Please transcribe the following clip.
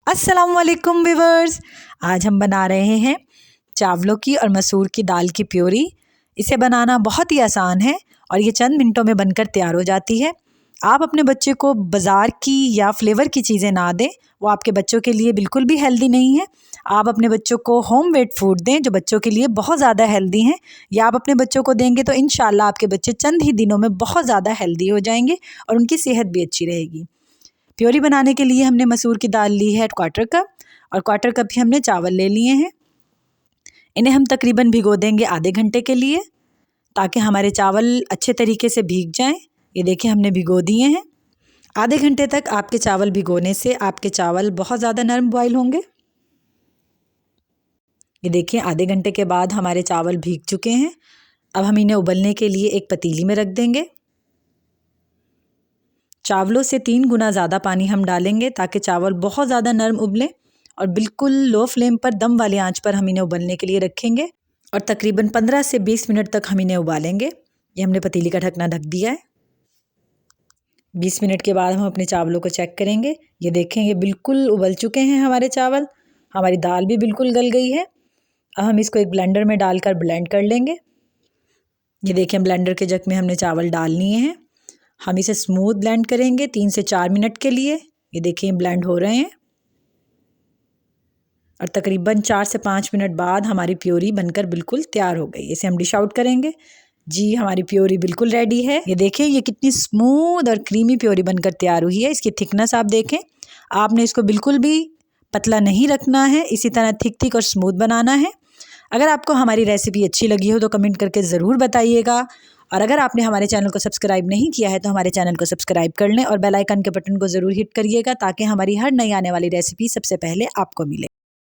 अस्सलामुअलैकुम व्यूअर्स, आज हम बना रहे हैं चावलों की और मसूर की दाल की प्योरी। इसे बनाना बहुत ही आसान है और ये चंद मिनटों में बनकर तैयार हो जाती है। आप अपने बच्चे को बाज़ार की या फ्लेवर की चीज़ें ना दें, वो आपके बच्चों के लिए बिल्कुल भी हेल्दी नहीं है। आप अपने बच्चों को होम मेड फूड दें जो बच्चों के लिए बहुत ज़्यादा हेल्दी हैं। या आप अपने बच्चों को देंगे तो इंशाल्लाह आपके बच्चे चंद ही दिनों में बहुत ज़्यादा हेल्दी हो जाएंगे और उनकी सेहत भी अच्छी रहेगी। प्योरी बनाने के लिए हमने मसूर की दाल ली है 1/4 कप और 1/4 कप ही हमने चावल ले लिए हैं। इन्हें हम तकरीबन भिगो देंगे आधे घंटे के लिए ताकि हमारे चावल अच्छे तरीके से भीग जाएं। ये देखिए हमने भिगो दिए हैं। आधे घंटे तक आपके चावल भिगोने से आपके चावल बहुत ज़्यादा नरम बॉयल होंगे। ये देखिए आधे घंटे के बाद हमारे चावल भीग चुके हैं। अब हम इन्हें उबलने के लिए एक पतीली में रख देंगे। चावलों से 3 गुना ज़्यादा पानी हम डालेंगे ताकि चावल बहुत ज़्यादा नरम उबलें और बिल्कुल लो फ्लेम पर दम वाली आंच पर हम इन्हें उबलने के लिए रखेंगे और तकरीबन 15 से 20 मिनट तक हम इन्हें उबालेंगे। ये हमने पतीली का ढकना ढक दिया है। 20 मिनट के बाद हम अपने चावलों को चेक करेंगे। ये देखें ये बिल्कुल उबल चुके हैं हमारे चावल। हमारी दाल भी बिल्कुल गल गई है। अब हम इसको एक ब्लेंडर में डालकर ब्लेंड कर लेंगे। ये देखें ब्लेंडर के जग में हमने चावल डाल लिए हैं। हम इसे स्मूथ ब्लेंड करेंगे 3 से 4 मिनट के लिए। ये देखिए ब्लेंड हो रहे हैं और तकरीबन 4 से 5 मिनट बाद हमारी प्योरी बनकर बिल्कुल तैयार हो गई। इसे हम डिश आउट करेंगे। जी हमारी प्योरी बिल्कुल रेडी है। ये देखें ये कितनी स्मूथ और क्रीमी प्योरी बनकर तैयार हुई है। इसकी थिकनेस आप देखें, आपने इसको बिल्कुल भी पतला नहीं रखना है, इसी तरह थिक और स्मूथ बनाना है। अगर आपको हमारी रेसिपी अच्छी लगी हो तो कमेंट करके ज़रूर बताइएगा और अगर आपने हमारे चैनल को सब्सक्राइब नहीं किया है तो हमारे चैनल को सब्सक्राइब कर लें और बेल आइकन के बटन को ज़रूर हिट करिएगा ताकि हमारी हर नई आने वाली रेसिपी सबसे पहले आपको मिले।